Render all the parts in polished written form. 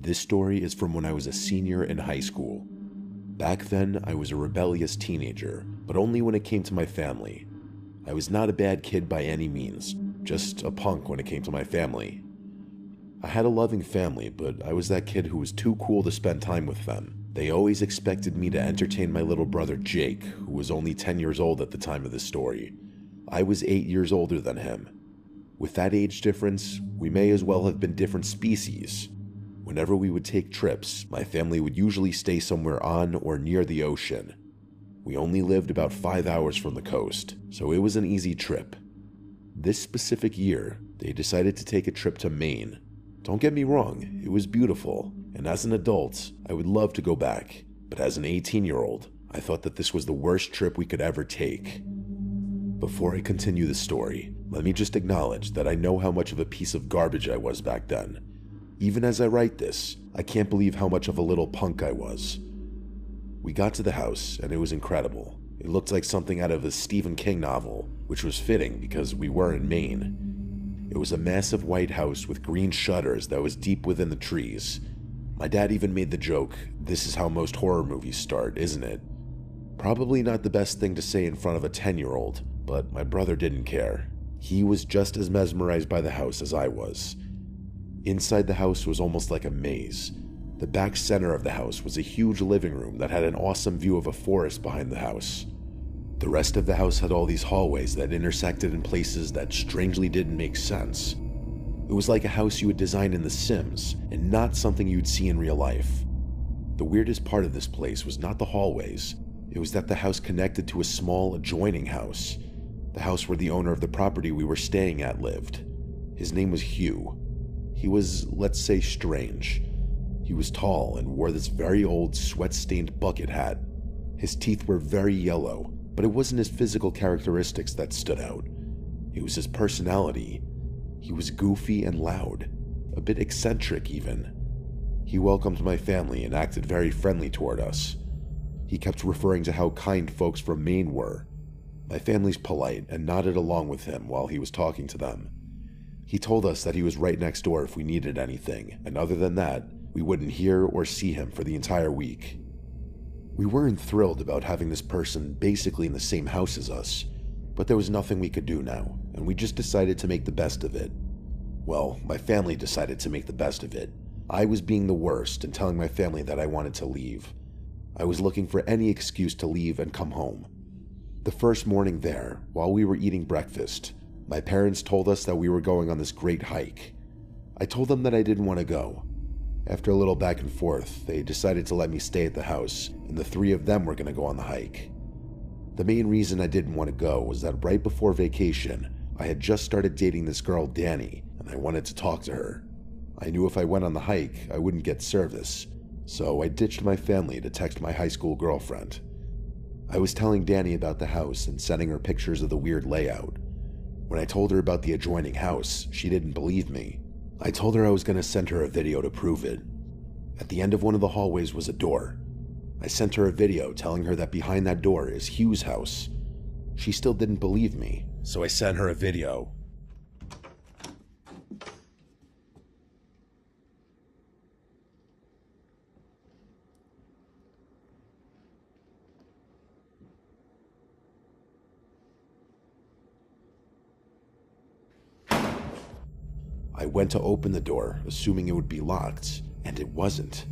This story is from when I was a senior in high school. Back then, I was a rebellious teenager, but only when it came to my family. I was not a bad kid by any means, just a punk when it came to my family. I had a loving family, but I was that kid who was too cool to spend time with them. They always expected me to entertain my little brother Jake, who was only 10 years old at the time of this story. I was 8 years older than him. With that age difference, we may as well have been different species. Whenever we would take trips, my family would usually stay somewhere on or near the ocean. We only lived about 5 hours from the coast, so it was an easy trip. This specific year, they decided to take a trip to Maine. Don't get me wrong, it was beautiful, and as an adult, I would love to go back. But as an 18-year-old, I thought that this was the worst trip we could ever take. Before I continue the story, let me just acknowledge that I know how much of a piece of garbage I was back then. Even as I write this, I can't believe how much of a little punk I was. We got to the house, and it was incredible. It looked like something out of a Stephen King novel, which was fitting because we were in Maine. It was a massive white house with green shutters that was deep within the trees. My dad even made the joke, "This is how most horror movies start, isn't it?" Probably not the best thing to say in front of a 10-year-old, but my brother didn't care. He was just as mesmerized by the house as I was. Inside the house was almost like a maze. The back center of the house was a huge living room that had an awesome view of a forest behind the house. The rest of the house had all these hallways that intersected in places that strangely didn't make sense. It was like a house you would design in The Sims, and not something you'd see in real life. The weirdest part of this place was not the hallways. It was that the house connected to a small adjoining house. The house where the owner of the property we were staying at lived. His name was Hugh. He was, let's say, strange. He was tall and wore this very old, sweat-stained bucket hat. His teeth were very yellow, but it wasn't his physical characteristics that stood out. It was his personality. He was goofy and loud, a bit eccentric even. He welcomed my family and acted very friendly toward us. He kept referring to how kind folks from Maine were. My family's polite and nodded along with him while he was talking to them. He told us that he was right next door if we needed anything, and other than that, we wouldn't hear or see him for the entire week. We weren't thrilled about having this person basically in the same house as us, but there was nothing we could do now, and we just decided to make the best of it. Well, my family decided to make the best of it. I was being the worst and telling my family that I wanted to leave. I was looking for any excuse to leave and come home. The first morning there, while we were eating breakfast, my parents told us that we were going on this great hike. I told them that I didn't want to go. After a little back and forth, they decided to let me stay at the house, and the three of them were going to go on the hike. The main reason I didn't want to go was that right before vacation, I had just started dating this girl Danny, and I wanted to talk to her. I knew if I went on the hike, I wouldn't get service, so I ditched my family to text my high school girlfriend. I was telling Danny about the house and sending her pictures of the weird layout. When I told her about the adjoining house, she didn't believe me. I told her I was going to send her a video to prove it. At the end of one of the hallways was a door. I sent her a video telling her that behind that door is Hugh's house. She still didn't believe me, so I sent her a video. I went to open the door, assuming it would be locked, and it wasn't.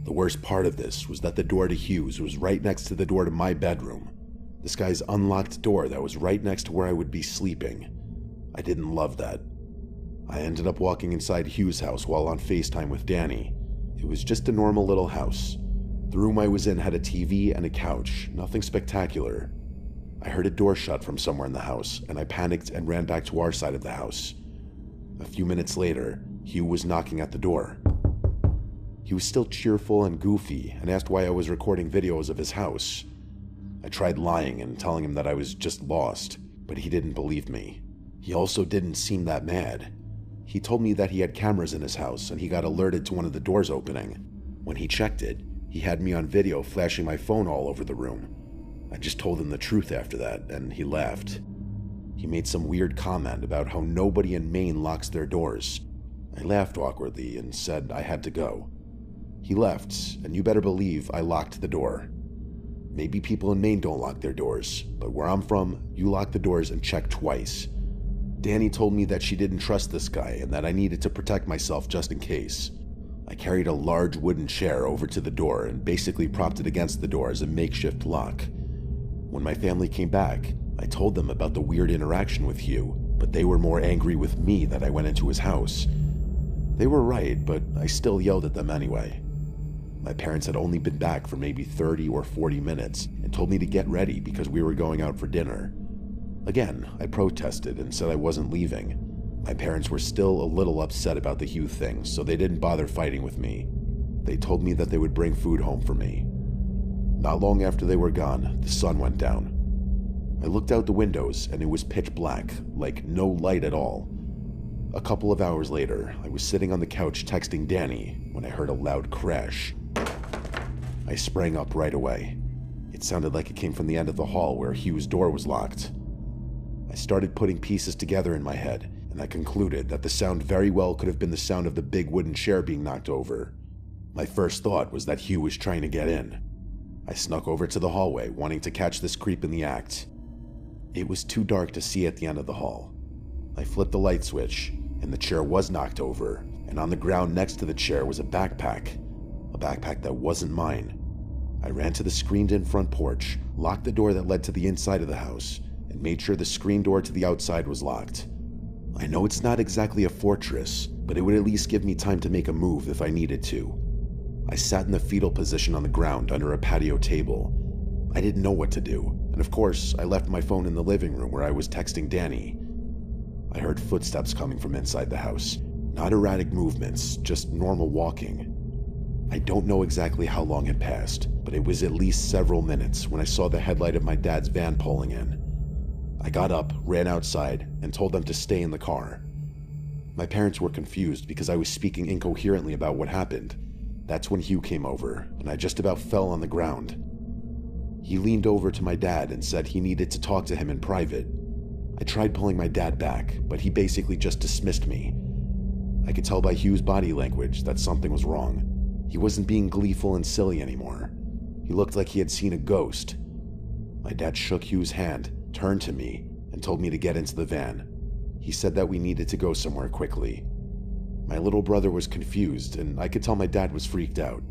The worst part of this was that the door to Hugh's was right next to the door to my bedroom. This guy's unlocked door that was right next to where I would be sleeping. I didn't love that. I ended up walking inside Hugh's house while on FaceTime with Danny. It was just a normal little house. The room I was in had a TV and a couch, nothing spectacular. I heard a door shut from somewhere in the house, and I panicked and ran back to our side of the house. A few minutes later, Hugh was knocking at the door. He was still cheerful and goofy and asked why I was recording videos of his house. I tried lying and telling him that I was just lost, but he didn't believe me. He also didn't seem that mad. He told me that he had cameras in his house and he got alerted to one of the doors opening. When he checked it, he had me on video flashing my phone all over the room. I just told him the truth after that, and he laughed. He made some weird comment about how nobody in Maine locks their doors. I laughed awkwardly and said I had to go. He left, and you better believe I locked the door. Maybe people in Maine don't lock their doors, but where I'm from, you lock the doors and check twice. Danny told me that she didn't trust this guy and that I needed to protect myself just in case. I carried a large wooden chair over to the door and basically propped it against the door as a makeshift lock. When my family came back, I told them about the weird interaction with Hugh, but they were more angry with me that I went into his house. They were right, but I still yelled at them anyway. My parents had only been back for maybe 30 or 40 minutes and told me to get ready because we were going out for dinner. Again, I protested and said I wasn't leaving. My parents were still a little upset about the Hugh thing, so they didn't bother fighting with me. They told me that they would bring food home for me. Not long after they were gone, the sun went down. I looked out the windows and it was pitch black, like no light at all. A couple of hours later, I was sitting on the couch texting Danny when I heard a loud crash. I sprang up right away. It sounded like it came from the end of the hall where Hugh's door was locked. I started putting pieces together in my head, and I concluded that the sound very well could have been the sound of the big wooden chair being knocked over. My first thought was that Hugh was trying to get in. I snuck over to the hallway, wanting to catch this creep in the act. It was too dark to see at the end of the hall. I flipped the light switch, and the chair was knocked over, and on the ground next to the chair was a backpack that wasn't mine. I ran to the screened-in front porch, locked the door that led to the inside of the house, and made sure the screen door to the outside was locked. I know it's not exactly a fortress, but it would at least give me time to make a move if I needed to. I sat in the fetal position on the ground under a patio table. I didn't know what to do, and of course, I left my phone in the living room where I was texting Danny. I heard footsteps coming from inside the house. Not erratic movements, just normal walking. I don't know exactly how long had passed, but it was at least several minutes when I saw the headlight of my dad's van pulling in. I got up, ran outside, and told them to stay in the car. My parents were confused because I was speaking incoherently about what happened. That's when Hugh came over, and I just about fell on the ground. He leaned over to my dad and said he needed to talk to him in private. I tried pulling my dad back, but he basically just dismissed me. I could tell by Hugh's body language that something was wrong. He wasn't being gleeful and silly anymore. He looked like he had seen a ghost. My dad shook Hugh's hand, turned to me, and told me to get into the van. He said that we needed to go somewhere quickly. My little brother was confused, and I could tell my dad was freaked out.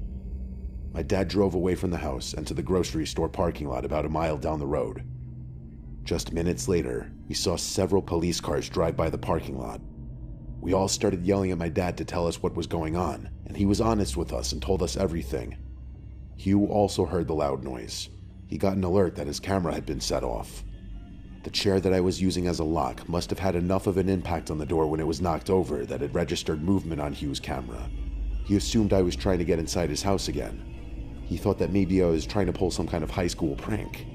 My dad drove away from the house and to the grocery store parking lot about a mile down the road. Just minutes later, we saw several police cars drive by the parking lot. We all started yelling at my dad to tell us what was going on, and he was honest with us and told us everything. Hugh also heard the loud noise. He got an alert that his camera had been set off. The chair that I was using as a lock must have had enough of an impact on the door when it was knocked over that it registered movement on Hugh's camera. He assumed I was trying to get inside his house again. He thought that maybe I was trying to pull some kind of high school prank.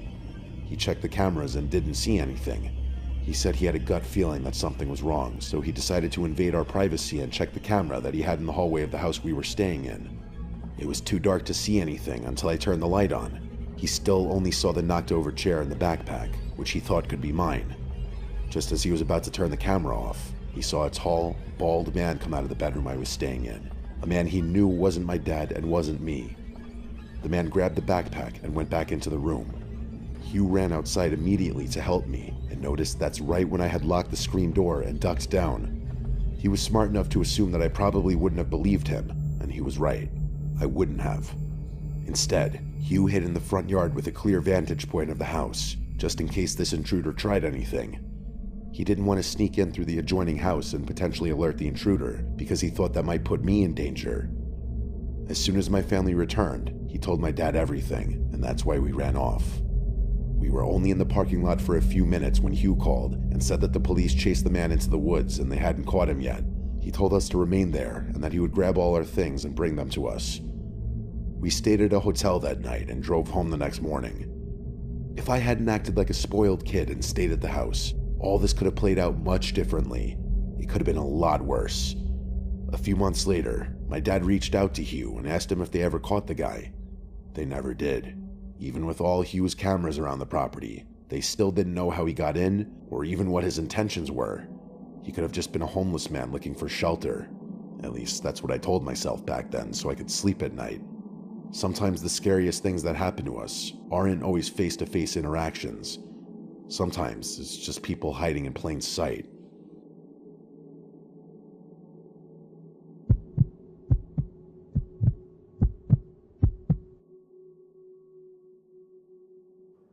He checked the cameras and didn't see anything. He said he had a gut feeling that something was wrong, so he decided to invade our privacy and check the camera that he had in the hallway of the house we were staying in. It was too dark to see anything until I turned the light on. He still only saw the knocked over chair and the backpack, which he thought could be mine. Just as he was about to turn the camera off, he saw a tall, bald man come out of the bedroom I was staying in. A man he knew wasn't my dad and wasn't me. The man grabbed the backpack and went back into the room. Hugh ran outside immediately to help me and noticed that's right when I had locked the screen door and ducked down. He was smart enough to assume that I probably wouldn't have believed him, and he was right. I wouldn't have. Instead, Hugh hid in the front yard with a clear vantage point of the house, just in case this intruder tried anything. He didn't want to sneak in through the adjoining house and potentially alert the intruder, because he thought that might put me in danger. As soon as my family returned, he told my dad everything, and that's why we ran off. We were only in the parking lot for a few minutes when Hugh called and said that the police chased the man into the woods and they hadn't caught him yet. He told us to remain there and that he would grab all our things and bring them to us. We stayed at a hotel that night and drove home the next morning. If I hadn't acted like a spoiled kid and stayed at the house, all this could have played out much differently. It could have been a lot worse. A few months later, my dad reached out to Hugh and asked him if they ever caught the guy. They never did. Even with all Hugh's cameras around the property, they still didn't know how he got in or even what his intentions were. He could have just been a homeless man looking for shelter. At least that's what I told myself back then so I could sleep at night. Sometimes the scariest things that happen to us aren't always face-to-face interactions. Sometimes it's just people hiding in plain sight.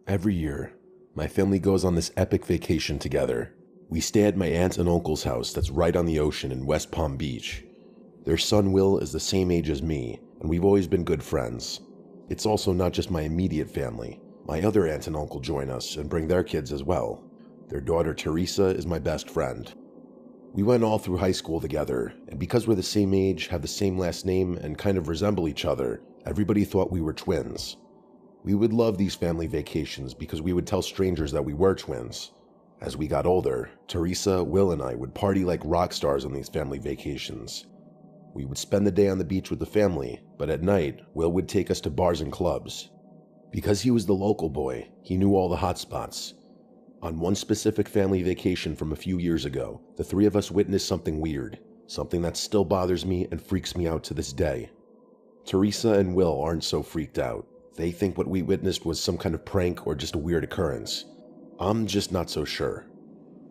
Every year, my family goes on this epic vacation together. We stay at my aunt and uncle's house that's right on the ocean in West Palm Beach. Their son Will is the same age as me, and we've always been good friends. It's also not just my immediate family. My other aunt and uncle join us and bring their kids as well. Their daughter Teresa is my best friend. We went all through high school together, and because we're the same age, have the same last name, and kind of resemble each other, everybody thought we were twins. We would love these family vacations because we would tell strangers that we were twins. As we got older, Teresa, Will, and I would party like rock stars on these family vacations. We would spend the day on the beach with the family, but at night, Will would take us to bars and clubs. Because he was the local boy, he knew all the hot spots. On one specific family vacation from a few years ago, the three of us witnessed something weird, something that still bothers me and freaks me out to this day. Teresa and Will aren't so freaked out. They think what we witnessed was some kind of prank or just a weird occurrence. I'm just not so sure.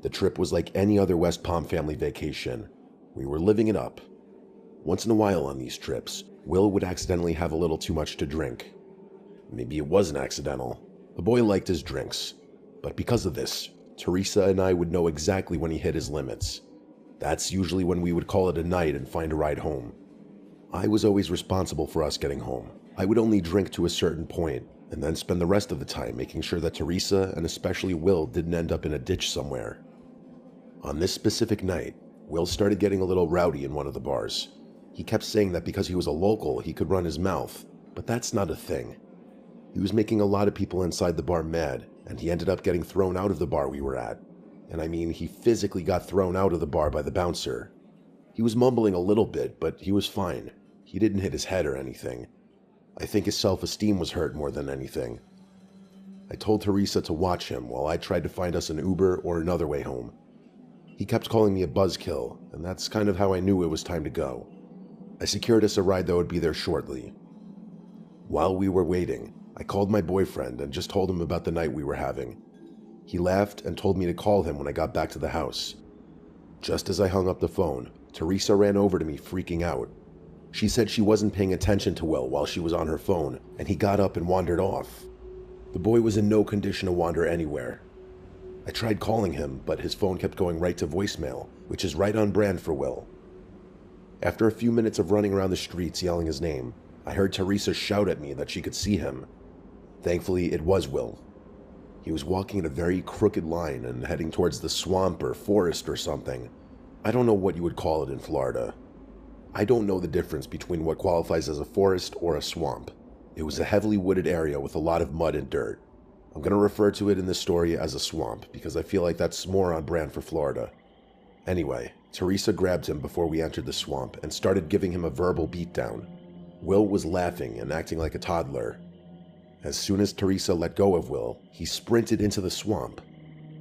The trip was like any other West Palm family vacation. We were living it up. Once in a while on these trips, Will would accidentally have a little too much to drink. Maybe it wasn't accidental. The boy liked his drinks. But because of this, Teresa and I would know exactly when he hit his limits. That's usually when we would call it a night and find a ride home. I was always responsible for us getting home. I would only drink to a certain point, and then spend the rest of the time making sure that Teresa and especially Will didn't end up in a ditch somewhere. On this specific night, Will started getting a little rowdy in one of the bars. He kept saying that because he was a local, he could run his mouth, but that's not a thing. He was making a lot of people inside the bar mad, and he ended up getting thrown out of the bar we were at. And I mean, he physically got thrown out of the bar by the bouncer. He was mumbling a little bit, but he was fine. He didn't hit his head or anything. I think his self-esteem was hurt more than anything. I told Teresa to watch him while I tried to find us an Uber or another way home. He kept calling me a buzzkill, and that's kind of how I knew it was time to go. I secured us a ride that would be there shortly. While we were waiting, I called my boyfriend and just told him about the night we were having. He laughed and told me to call him when I got back to the house. Just as I hung up the phone, Teresa ran over to me freaking out. She said she wasn't paying attention to Will while she was on her phone, and he got up and wandered off. The boy was in no condition to wander anywhere. I tried calling him, but his phone kept going right to voicemail, which is right on brand for Will. After a few minutes of running around the streets yelling his name, I heard Teresa shout at me that she could see him. Thankfully, it was Will. He was walking in a very crooked line and heading towards the swamp or forest or something. I don't know what you would call it in Florida. I don't know the difference between what qualifies as a forest or a swamp. It was a heavily wooded area with a lot of mud and dirt. I'm going to refer to it in this story as a swamp because I feel like that's more on brand for Florida. Anyway, Teresa grabbed him before we entered the swamp and started giving him a verbal beatdown. Will was laughing and acting like a toddler. As soon as Teresa let go of Will, he sprinted into the swamp.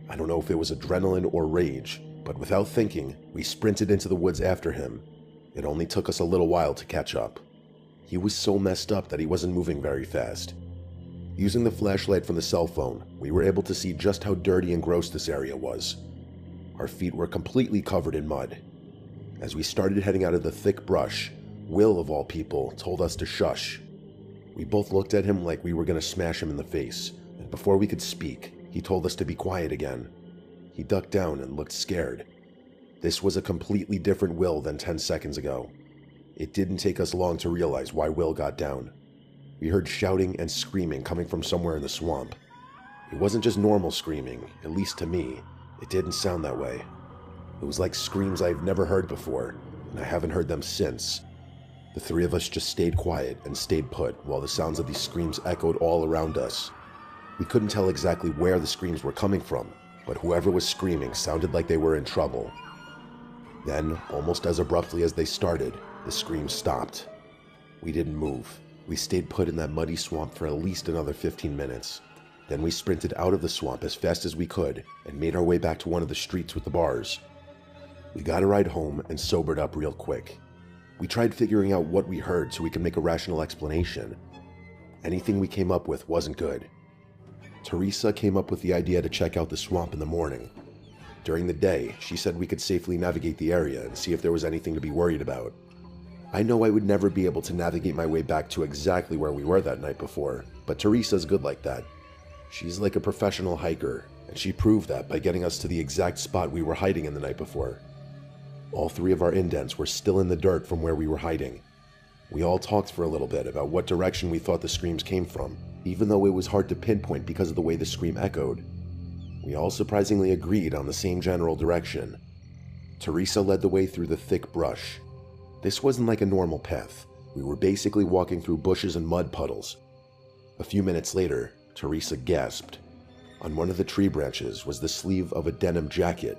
I don't know if it was adrenaline or rage, but without thinking, we sprinted into the woods after him. It only took us a little while to catch up. He was so messed up that he wasn't moving very fast. Using the flashlight from the cell phone, we were able to see just how dirty and gross this area was. Our feet were completely covered in mud. As we started heading out of the thick brush, Will, of all people, told us to shush. We both looked at him like we were going to smash him in the face, and before we could speak, he told us to be quiet again. He ducked down and looked scared. This was a completely different Will than 10 seconds ago. It didn't take us long to realize why Will got down. We heard shouting and screaming coming from somewhere in the swamp. It wasn't just normal screaming, at least to me. It didn't sound that way. It was like screams I've never heard before, and I haven't heard them since. The three of us just stayed quiet and stayed put while the sounds of these screams echoed all around us. We couldn't tell exactly where the screams were coming from, but whoever was screaming sounded like they were in trouble. Then, almost as abruptly as they started, the screams stopped. We didn't move. We stayed put in that muddy swamp for at least another 15 minutes. Then we sprinted out of the swamp as fast as we could and made our way back to one of the streets with the bars. We got a ride home and sobered up real quick. We tried figuring out what we heard so we could make a rational explanation. Anything we came up with wasn't good. Teresa came up with the idea to check out the swamp in the morning. During the day, she said we could safely navigate the area and see if there was anything to be worried about. I know I would never be able to navigate my way back to exactly where we were that night before, but Teresa's good like that. She's like a professional hiker, and she proved that by getting us to the exact spot we were hiding in the night before. All 3 of our indents were still in the dirt from where we were hiding. We all talked for a little bit about what direction we thought the screams came from, even though it was hard to pinpoint because of the way the scream echoed. We all surprisingly agreed on the same general direction. Teresa led the way through the thick brush. This wasn't like a normal path. We were basically walking through bushes and mud puddles. A few minutes later, Teresa gasped. On one of the tree branches was the sleeve of a denim jacket.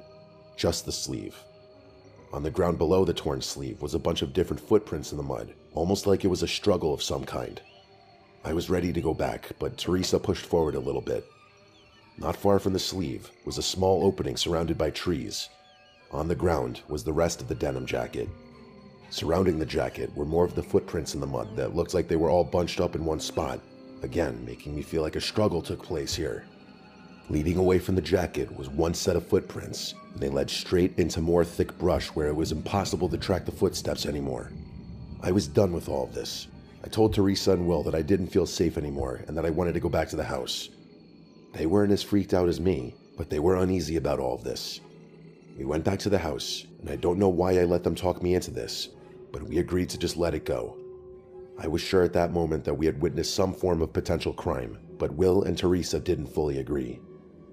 Just the sleeve. On the ground below the torn sleeve was a bunch of different footprints in the mud, almost like it was a struggle of some kind. I was ready to go back, but Teresa pushed forward a little bit. Not far from the sleeve was a small opening surrounded by trees. On the ground was the rest of the denim jacket. Surrounding the jacket were more of the footprints in the mud that looked like they were all bunched up in one spot, again making me feel like a struggle took place here. Leading away from the jacket was one set of footprints, and they led straight into more thick brush where it was impossible to track the footsteps anymore. I was done with all of this. I told Teresa and Will that I didn't feel safe anymore and that I wanted to go back to the house. They weren't as freaked out as me, but they were uneasy about all of this. We went back to the house, and I don't know why I let them talk me into this, but we agreed to just let it go. I was sure at that moment that we had witnessed some form of potential crime, but Will and Teresa didn't fully agree.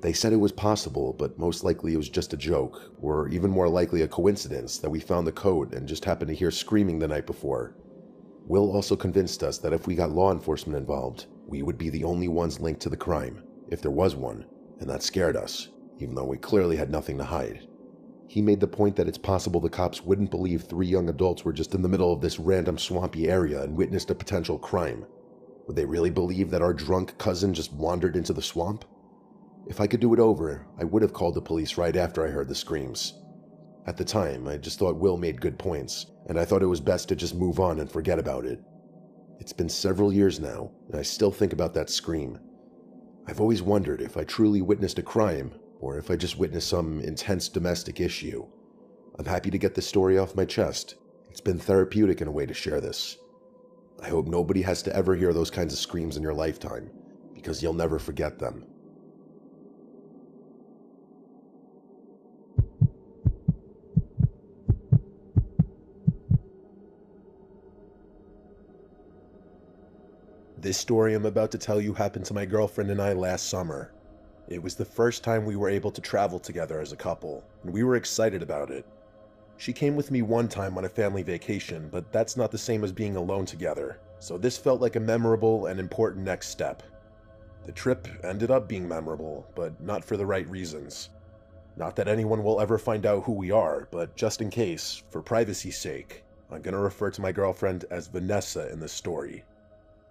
They said it was possible, but most likely it was just a joke, or even more likely a coincidence that we found the code and just happened to hear screaming the night before. Will also convinced us that if we got law enforcement involved, we would be the only ones linked to the crime, if there was one, and that scared us, even though we clearly had nothing to hide. He made the point that it's possible the cops wouldn't believe 3 young adults were just in the middle of this random swampy area and witnessed a potential crime. Would they really believe that our drunk cousin just wandered into the swamp? If I could do it over, I would have called the police right after I heard the screams. At the time, I just thought Will made good points, and I thought it was best to just move on and forget about it. It's been several years now, and I still think about that scream. I've always wondered if I truly witnessed a crime, or if I just witnessed some intense domestic issue. I'm happy to get this story off my chest. It's been therapeutic in a way to share this. I hope nobody has to ever hear those kinds of screams in your lifetime, because you'll never forget them. This story I'm about to tell you happened to my girlfriend and I last summer. It was the first time we were able to travel together as a couple, and we were excited about it. She came with me one time on a family vacation, but that's not the same as being alone together, so this felt like a memorable and important next step. The trip ended up being memorable, but not for the right reasons. Not that anyone will ever find out who we are, but just in case, for privacy's sake, I'm gonna refer to my girlfriend as Vanessa in this story.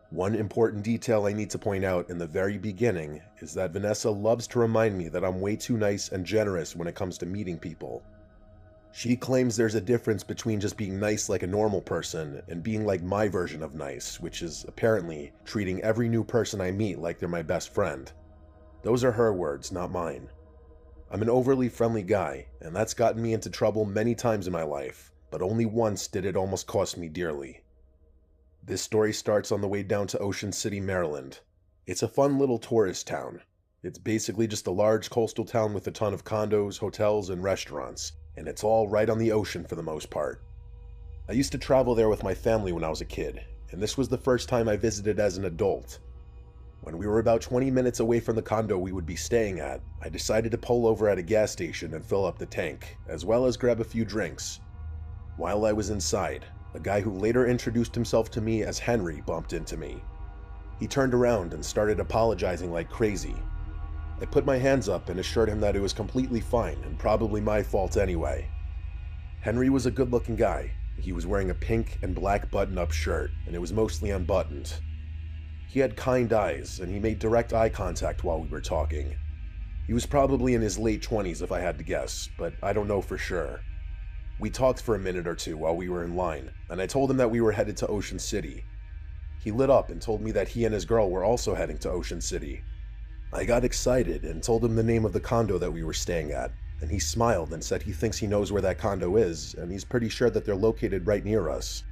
One important detail I need to point out in the very beginning is that Vanessa loves to remind me that I'm way too nice and generous when it comes to meeting people. She claims there's a difference between just being nice like a normal person and being like my version of nice, which is apparently treating every new person I meet like they're my best friend. Those are her words, not mine. I'm an overly friendly guy, and that's gotten me into trouble many times in my life, but only once did it almost cost me dearly. This story starts on the way down to Ocean City, Maryland. It's a fun little tourist town. It's basically just a large coastal town with a ton of condos, hotels, and restaurants, and it's all right on the ocean for the most part. I used to travel there with my family when I was a kid, and this was the first time I visited as an adult. When we were about 20 minutes away from the condo we would be staying at, I decided to pull over at a gas station and fill up the tank, as well as grab a few drinks. While I was inside, a guy who later introduced himself to me as Henry bumped into me. He turned around and started apologizing like crazy. I put my hands up and assured him that it was completely fine and probably my fault anyway. Henry was a good-looking guy. He was wearing a pink and black button-up shirt, and it was mostly unbuttoned. He had kind eyes, and he made direct eye contact while we were talking. He was probably in his late 20s if I had to guess, but I don't know for sure. We talked for a minute or two while we were in line, and I told him that we were headed to Ocean City. He lit up and told me that he and his girl were also heading to Ocean City. I got excited and told him the name of the condo that we were staying at, and he smiled and said he thinks he knows where that condo is, and he's pretty sure that they're located right near us.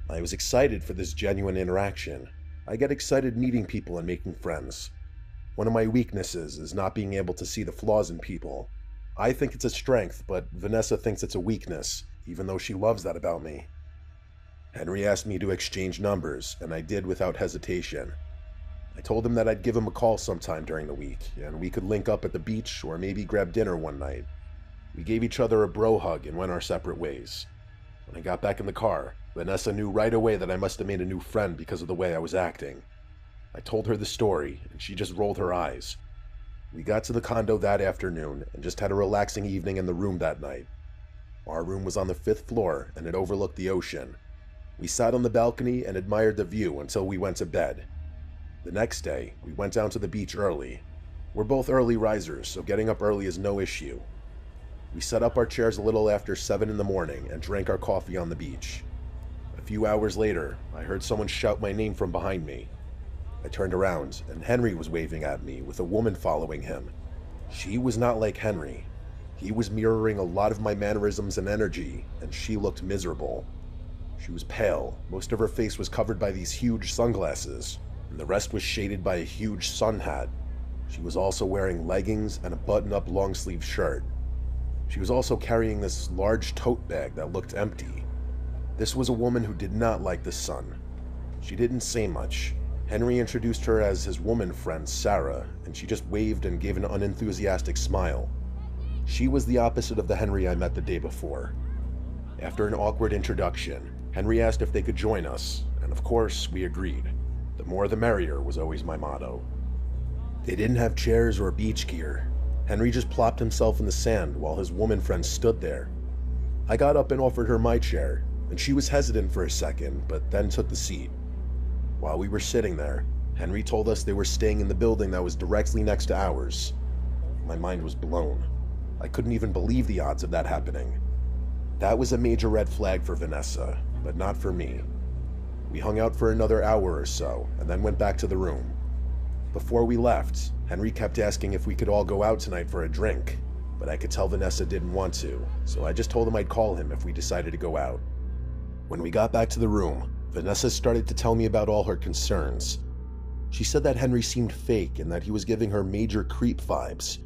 I was excited for this genuine interaction. I get excited meeting people and making friends. One of my weaknesses is not being able to see the flaws in people. I think it's a strength, but Vanessa thinks it's a weakness, even though she loves that about me. Henry asked me to exchange numbers, and I did without hesitation. I told him that I'd give him a call sometime during the week, and we could link up at the beach or maybe grab dinner one night. We gave each other a bro hug and went our separate ways. When I got back in the car, Vanessa knew right away that I must have made a new friend because of the way I was acting. I told her the story, and she just rolled her eyes. We got to the condo that afternoon and just had a relaxing evening in the room that night. Our room was on the 5th floor, and it overlooked the ocean. We sat on the balcony and admired the view until we went to bed. The next day, we went down to the beach early. We're both early risers, so getting up early is no issue. We set up our chairs a little after 7 in the morning and drank our coffee on the beach. A few hours later, I heard someone shout my name from behind me. I turned around, and Henry was waving at me with a woman following him. She was not like Henry. He was mirroring a lot of my mannerisms and energy, and she looked miserable. She was pale, most of her face was covered by these huge sunglasses, and the rest was shaded by a huge sun hat. She was also wearing leggings and a button-up long-sleeve shirt. She was also carrying this large tote bag that looked empty. This was a woman who did not like the sun. She didn't say much. Henry introduced her as his woman friend, Sarah, and she just waved and gave an unenthusiastic smile. She was the opposite of the Henry I met the day before. After an awkward introduction, Henry asked if they could join us, and of course, we agreed. The more the merrier was always my motto. They didn't have chairs or beach gear. Henry just plopped himself in the sand while his woman friend stood there. I got up and offered her my chair, and she was hesitant for a second, but then took the seat. While we were sitting there, Henry told us they were staying in the building that was directly next to ours. My mind was blown. I couldn't even believe the odds of that happening. That was a major red flag for Vanessa, but not for me. We hung out for another hour or so, and then went back to the room. Before we left, Henry kept asking if we could all go out tonight for a drink, but I could tell Vanessa didn't want to, so I just told him I'd call him if we decided to go out. When we got back to the room, Vanessa started to tell me about all her concerns. She said that Henry seemed fake and that he was giving her major creep vibes.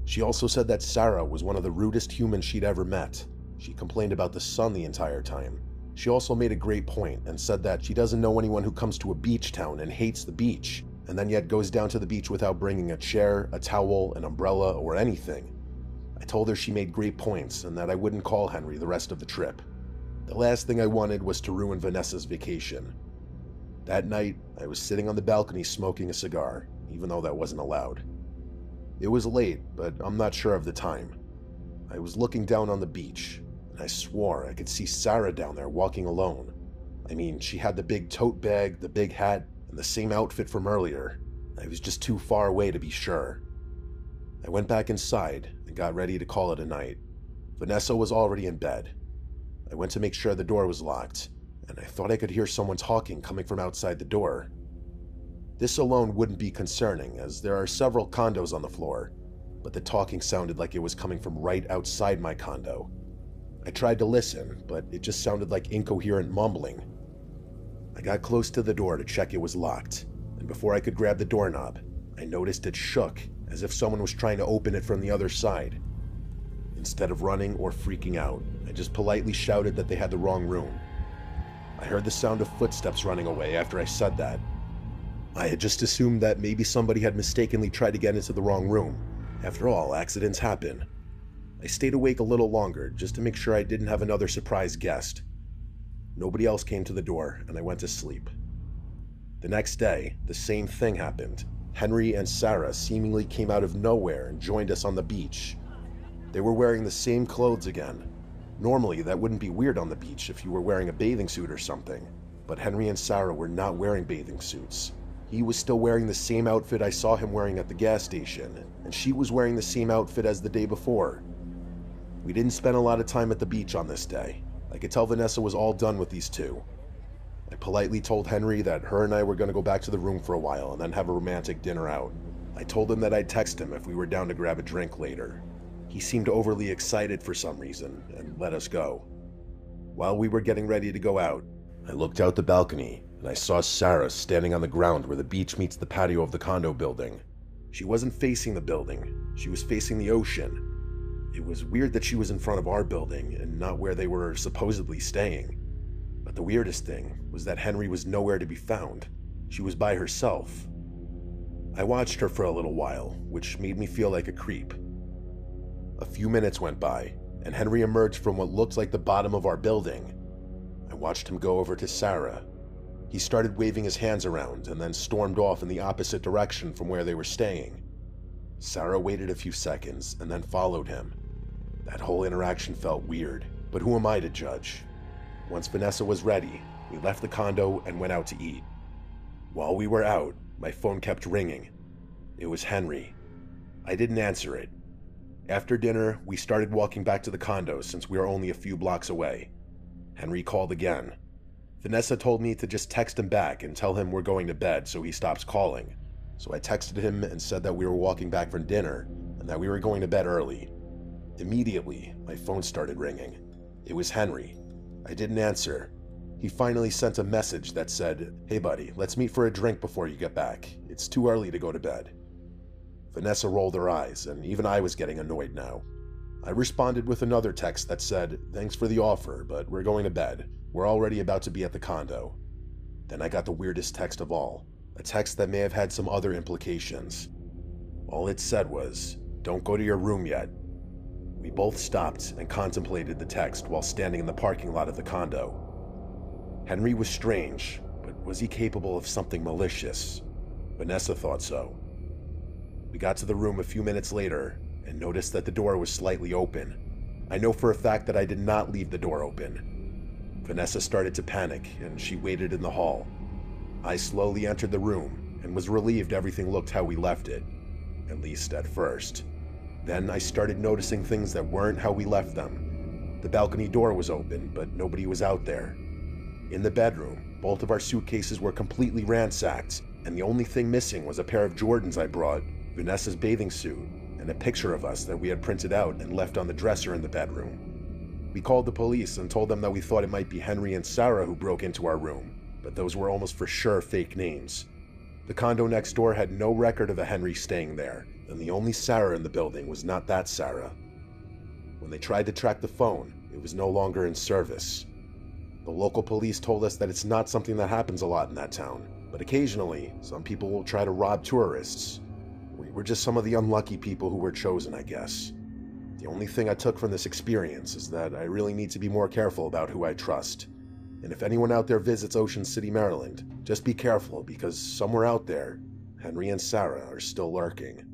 She also said that Sarah was one of the rudest humans she'd ever met. She complained about the sun the entire time. She also made a great point and said that she doesn't know anyone who comes to a beach town and hates the beach, and then yet goes down to the beach without bringing a chair, a towel, an umbrella, or anything. I told her she made great points and that I wouldn't call Henry the rest of the trip. The last thing I wanted was to ruin Vanessa's vacation. That night, I was sitting on the balcony smoking a cigar, even though that wasn't allowed. It was late, but I'm not sure of the time. I was looking down on the beach, and I swore I could see Sarah down there walking alone. I mean, she had the big tote bag, the big hat, and the same outfit from earlier. I was just too far away to be sure. I went back inside and got ready to call it a night. Vanessa was already in bed. I went to make sure the door was locked, and I thought I could hear someone talking coming from outside the door. This alone wouldn't be concerning, as there are several condos on the floor, but the talking sounded like it was coming from right outside my condo. I tried to listen, but it just sounded like incoherent mumbling. I got close to the door to check it was locked, and before I could grab the doorknob, I noticed it shook, as if someone was trying to open it from the other side. Instead of running or freaking out, I just politely shouted that they had the wrong room. I heard the sound of footsteps running away after I said that. I had just assumed that maybe somebody had mistakenly tried to get into the wrong room. After all, accidents happen. I stayed awake a little longer just to make sure I didn't have another surprise guest. Nobody else came to the door, and I went to sleep. The next day, the same thing happened. Henry and Sarah seemingly came out of nowhere and joined us on the beach. They were wearing the same clothes again. Normally, that wouldn't be weird on the beach if you were wearing a bathing suit or something, but Henry and Sarah were not wearing bathing suits. He was still wearing the same outfit I saw him wearing at the gas station, and she was wearing the same outfit as the day before. We didn't spend a lot of time at the beach on this day. I could tell Vanessa was all done with these two. I politely told Henry that her and I were going to go back to the room for a while and then have a romantic dinner out. I told him that I'd text him if we were down to grab a drink later. He seemed overly excited for some reason and let us go. While we were getting ready to go out, I looked out the balcony and I saw Sarah standing on the ground where the beach meets the patio of the condo building. She wasn't facing the building, she was facing the ocean. It was weird that she was in front of our building and not where they were supposedly staying. But the weirdest thing was that Henry was nowhere to be found. She was by herself. I watched her for a little while, which made me feel like a creep. A few minutes went by, and Henry emerged from what looked like the bottom of our building. I watched him go over to Sarah. He started waving his hands around and then stormed off in the opposite direction from where they were staying. Sarah waited a few seconds and then followed him. That whole interaction felt weird, but who am I to judge? Once Vanessa was ready, we left the condo and went out to eat. While we were out, my phone kept ringing. It was Henry. I didn't answer it. After dinner, we started walking back to the condo since we are only a few blocks away. Henry called again. Vanessa told me to just text him back and tell him we're going to bed so he stops calling. So I texted him and said that we were walking back from dinner and that we were going to bed early. Immediately, my phone started ringing. It was Henry. I didn't answer. He finally sent a message that said, "Hey buddy, let's meet for a drink before you get back. It's too early to go to bed." Vanessa rolled her eyes, and even I was getting annoyed now. I responded with another text that said, "Thanks for the offer, but we're going to bed. We're already about to be at the condo." Then I got the weirdest text of all, a text that may have had some other implications. All it said was, "Don't go to your room yet." We both stopped and contemplated the text while standing in the parking lot of the condo. Henry was strange, but was he capable of something malicious? Vanessa thought so. We got to the room a few minutes later and noticed that the door was slightly open. I know for a fact that I did not leave the door open. Vanessa started to panic and she waited in the hall. I slowly entered the room and was relieved everything looked how we left it, at least at first. Then I started noticing things that weren't how we left them. The balcony door was open, but nobody was out there. In the bedroom, both of our suitcases were completely ransacked, and the only thing missing was a pair of Jordans I brought, Vanessa's bathing suit, and a picture of us that we had printed out and left on the dresser in the bedroom. We called the police and told them that we thought it might be Henry and Sarah who broke into our room, but those were almost for sure fake names. The condo next door had no record of a Henry staying there, and the only Sarah in the building was not that Sarah. When they tried to track the phone, it was no longer in service. The local police told us that it's not something that happens a lot in that town, but occasionally, some people will try to rob tourists. We were just some of the unlucky people who were chosen, I guess. The only thing I took from this experience is that I really need to be more careful about who I trust. And if anyone out there visits Ocean City, Maryland, just be careful because somewhere out there, Henry and Sarah are still lurking.